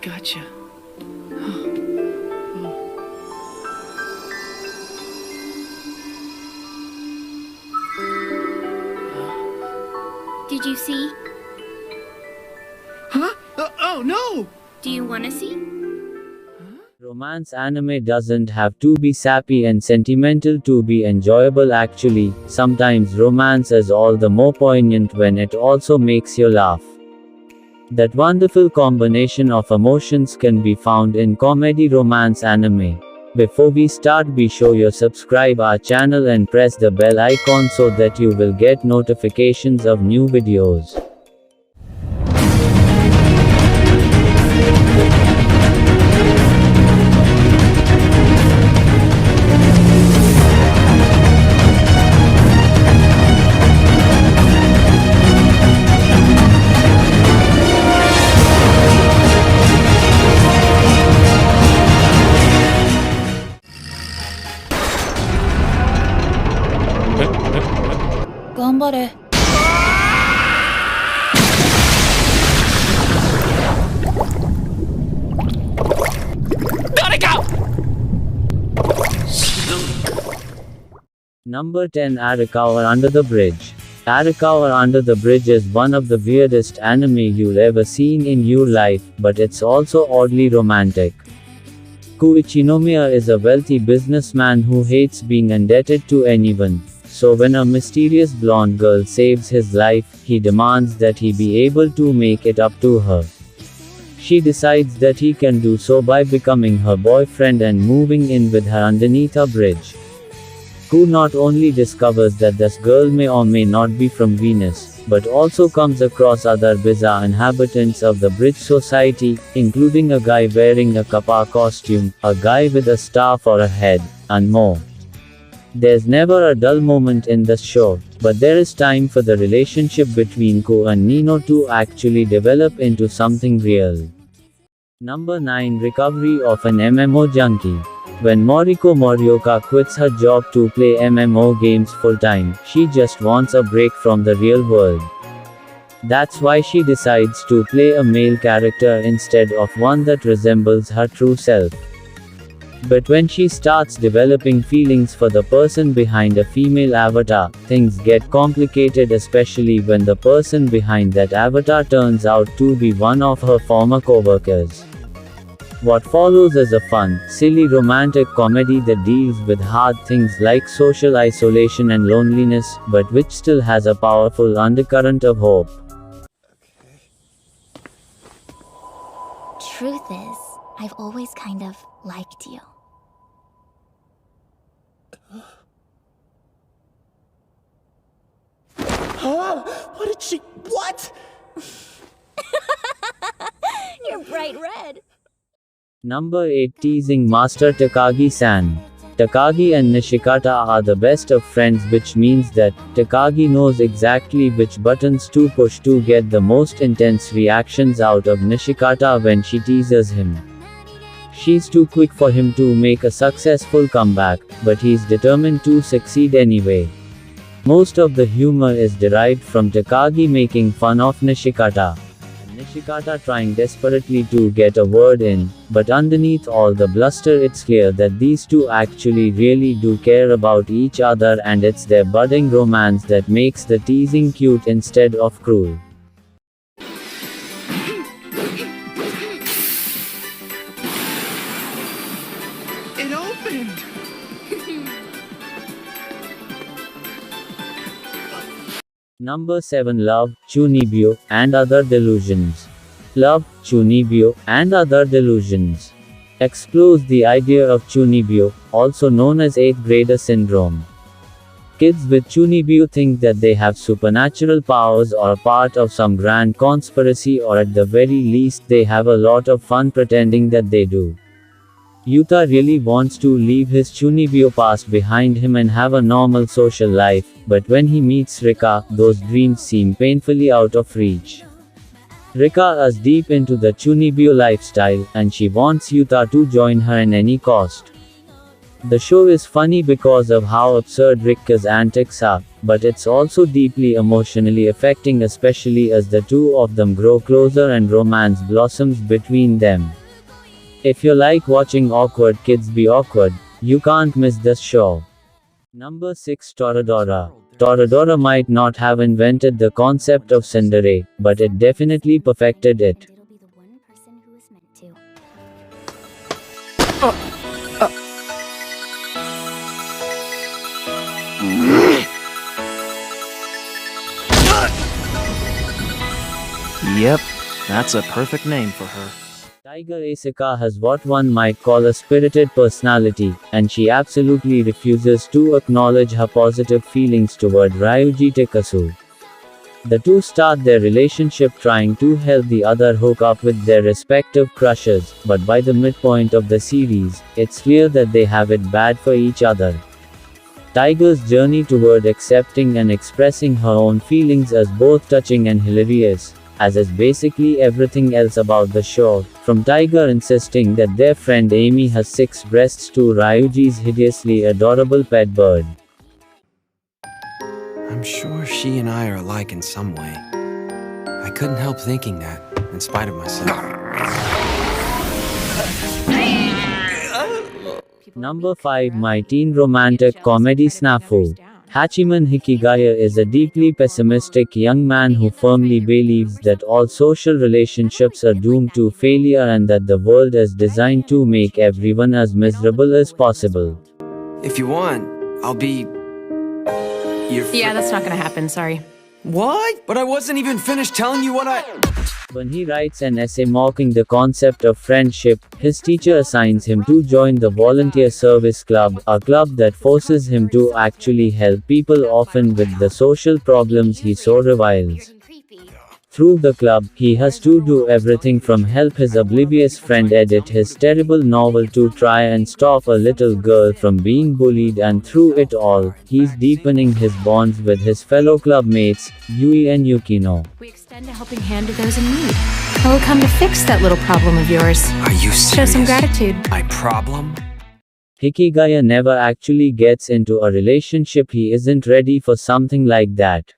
Gotcha. Did you see? Huh? Oh no! Do you want to see? Romance anime doesn't have to be sappy and sentimental to be enjoyable actually, sometimes romance is all the more poignant when it also makes you laugh. That wonderful combination of emotions can be found in comedy romance anime. Before we start, be sure you subscribe our channel and press the bell icon so that you will get notifications of new videos. Ganbare. Number 10, Arakawa Under the Bridge. Arakawa Under the Bridge is one of the weirdest anime you'll ever seen in your life, but it's also oddly romantic. Koichinomiya is a wealthy businessman who hates being indebted to anyone. So when a mysterious blonde girl saves his life, he demands that he be able to make it up to her. She decides that he can do so by becoming her boyfriend and moving in with her underneath a bridge. Ko not only discovers that this girl may or may not be from Venus, but also comes across other bizarre inhabitants of the bridge society, including a guy wearing a kappa costume, a guy with a star for a head, and more. There's never a dull moment in this show, but there is time for the relationship between Ko and Nino to actually develop into something real. Number 9, Recovery of an MMO Junkie. When Moriko Morioka quits her job to play MMO games full-time, she just wants a break from the real world. That's why she decides to play a male character instead of one that resembles her true self. But when she starts developing feelings for the person behind a female avatar, things get complicated, especially when the person behind that avatar turns out to be one of her former co-workers. What follows is a fun, silly romantic comedy that deals with hard things like social isolation and loneliness, but which still has a powerful undercurrent of hope. Truth is, I've always kind of liked you. Huh? What did she... What? You're bright red. Number 8, Teasing Master Takagi-San. Takagi and Nishikata are the best of friends, which means that Takagi knows exactly which buttons to push to get the most intense reactions out of Nishikata when she teases him. She's too quick for him to make a successful comeback, but he's determined to succeed anyway. Most of the humor is derived from Takagi making fun of Nishikata, and Nishikata trying desperately to get a word in, but underneath all the bluster it's clear that these two actually really do care about each other, and it's their budding romance that makes the teasing cute instead of cruel. It opened! Number 7, Love, Chunibyo, and Other Delusions. Love, Chunibyo, and Other Delusions explores the idea of Chunibyo, also known as 8th grader syndrome. Kids with Chunibyo think that they have supernatural powers or are part of some grand conspiracy, or at the very least they have a lot of fun pretending that they do. Yuta really wants to leave his Chunibyo past behind him and have a normal social life, but when he meets Rika, those dreams seem painfully out of reach. Rika is deep into the Chunibyo lifestyle, and she wants Yuta to join her at any cost. The show is funny because of how absurd Rika's antics are, but it's also deeply emotionally affecting, especially as the two of them grow closer and romance blossoms between them. If you like watching awkward kids be awkward, you can't miss this show. Number 6 Toradora. Toradora might not have invented the concept of tsundere, but it definitely perfected it. It'll be the one person who is meant to. Yep, that's a perfect name for her. Tiger Asaka has what one might call a spirited personality, and she absolutely refuses to acknowledge her positive feelings toward Ryuji Takasu. The two start their relationship trying to help the other hook up with their respective crushes, but by the midpoint of the series, it's clear that they have it bad for each other. Tiger's journey toward accepting and expressing her own feelings is both touching and hilarious, as is basically everything else about the show, from Tiger insisting that their friend Amy has 6 breasts to Ryuji's hideously adorable pet bird. I'm sure she and I are alike in some way. I couldn't help thinking that, in spite of myself. Number 5 My teen romantic comedy SNAFU. Hachiman Hikigaya is a deeply pessimistic young man who firmly believes that all social relationships are doomed to failure and that the world is designed to make everyone as miserable as possible. If you want, I'll be... Yeah, that's not gonna happen, sorry. What? But I wasn't even finished telling you what I... When he writes an essay mocking the concept of friendship, his teacher assigns him to join the Volunteer Service Club, a club that forces him to actually help people, often with the social problems he so reviles. Through the club, he has to do everything from help his oblivious friend edit his terrible novel to try and stop a little girl from being bullied, and through it all, he's deepening his bonds with his fellow club mates, Yui and Yukino. We extend a helping hand to those in need. I will come to fix that little problem of yours. Are you serious? Show some gratitude. My problem? Hikigaya never actually gets into a relationship, he isn't ready for something like that.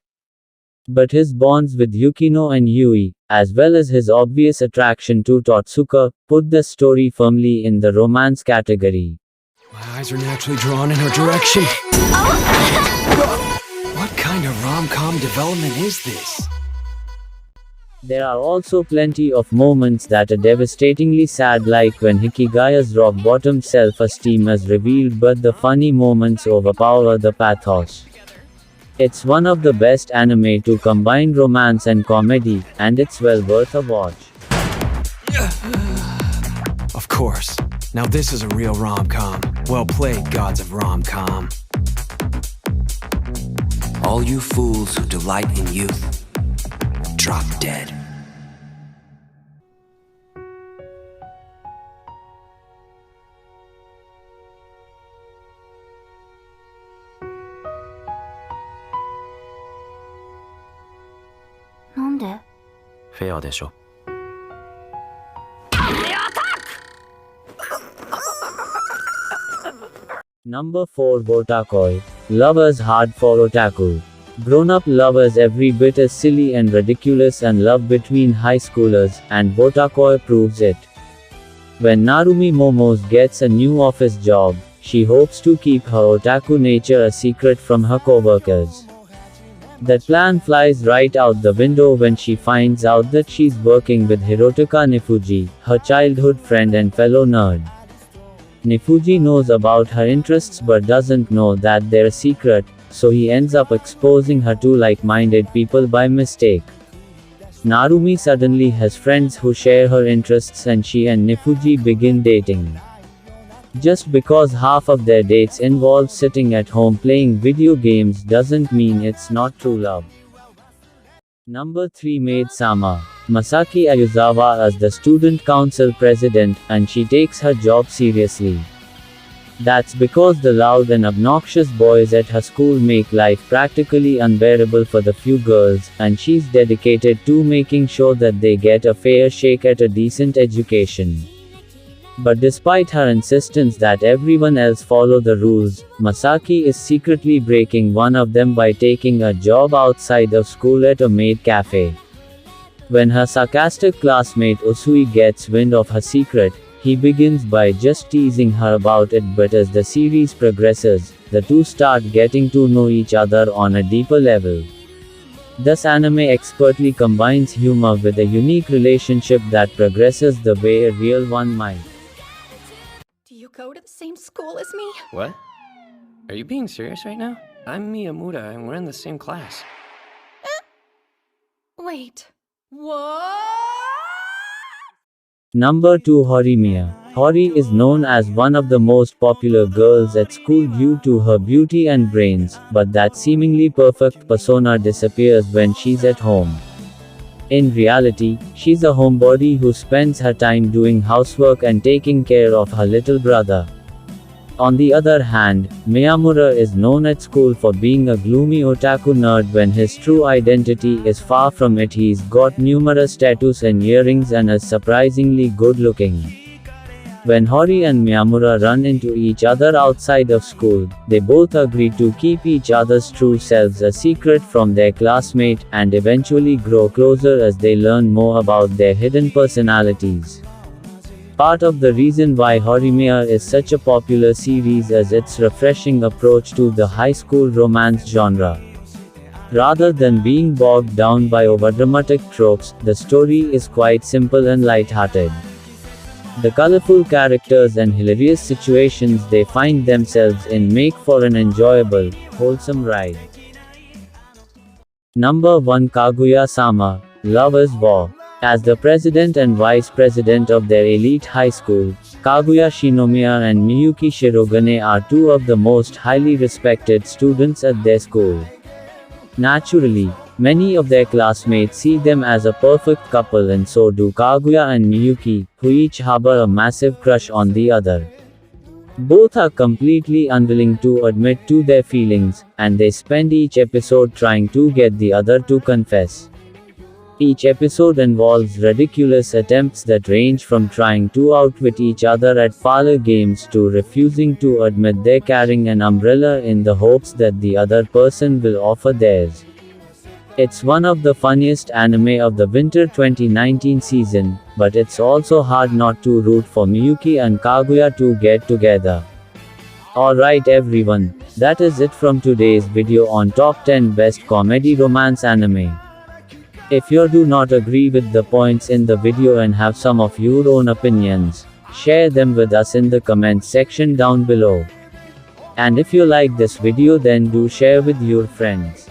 But his bonds with Yukino and Yui, as well as his obvious attraction to Totsuka, put the story firmly in the romance category. My eyes are naturally drawn in her direction. What kind of rom-com development is this? There are also plenty of moments that are devastatingly sad, like when Hikigaya's rock-bottom self-esteem is revealed, but the funny moments overpower the pathos. It's one of the best anime to combine romance and comedy, and it's well worth a watch. Of course. Now this is a real rom-com. Well played, gods of rom-com. All you fools who delight in youth, drop dead. Number 4 Wotakoi. Lovers hard for otaku. Grown-up lovers every bit as silly and ridiculous and love between high schoolers, and Wotakoi proves it. When Narumi Momos gets a new office job, she hopes to keep her otaku nature a secret from her coworkers. That plan flies right out the window when she finds out that she's working with Hirotaka Nifuji, her childhood friend and fellow nerd. Nifuji knows about her interests but doesn't know that they're a secret, so he ends up exposing her to like-minded people by mistake. Narumi suddenly has friends who share her interests, and she and Nifuji begin dating. Just because half of their dates involve sitting at home playing video games doesn't mean it's not true love. Number 3 Maid Sama. Masaki Ayuzawa is the student council president, and she takes her job seriously. That's because the loud and obnoxious boys at her school make life practically unbearable for the few girls, and she's dedicated to making sure that they get a fair shake at a decent education. But despite her insistence that everyone else follow the rules, Masaki is secretly breaking one of them by taking a job outside of school at a maid cafe. When her sarcastic classmate Usui gets wind of her secret, He begins by just teasing her about it, but as the series progresses, the two start getting to know each other on a deeper level. Thus anime expertly combines humor with a unique relationship that progresses the way a real one might. Do you go to the same school as me? What? Are you being serious right now? I'm Miyamura and we're in the same class. Wait. What? Number 2, Horimiya. Hori is known as one of the most popular girls at school due to her beauty and brains, but that seemingly perfect persona disappears when she's at home. In reality, she's a homebody who spends her time doing housework and taking care of her little brother. On the other hand, Miyamura is known at school for being a gloomy otaku nerd when his true identity is far from it. He's got numerous tattoos and earrings and is surprisingly good looking. When Hori and Miyamura run into each other outside of school, they both agree to keep each other's true selves a secret from their classmate, and eventually grow closer as they learn more about their hidden personalities. Part of the reason why Horimiya is such a popular series is its refreshing approach to the high school romance genre. Rather than being bogged down by overdramatic tropes, the story is quite simple and light-hearted. The colorful characters and hilarious situations they find themselves in make for an enjoyable, wholesome ride. Number 1, Kaguya-sama, Love is War. As the president and vice president of their elite high school, Kaguya Shinomiya and Miyuki Shirogane are two of the most highly respected students at their school. Naturally, many of their classmates see them as a perfect couple, and so do Kaguya and Miyuki, who each harbor a massive crush on the other. Both are completely unwilling to admit to their feelings, and they spend each episode trying to get the other to confess. Each episode involves ridiculous attempts that range from trying to outwit each other at parlor games to refusing to admit they're carrying an umbrella in the hopes that the other person will offer theirs. It's one of the funniest anime of the winter 2019 season, but it's also hard not to root for Miyuki and Kaguya to get together. Alright everyone, that is it from today's video on top 10 best comedy romance anime. If you do not agree with the points in the video and have some of your own opinions, share them with us in the comments section down below. And if you like this video, then do share with your friends.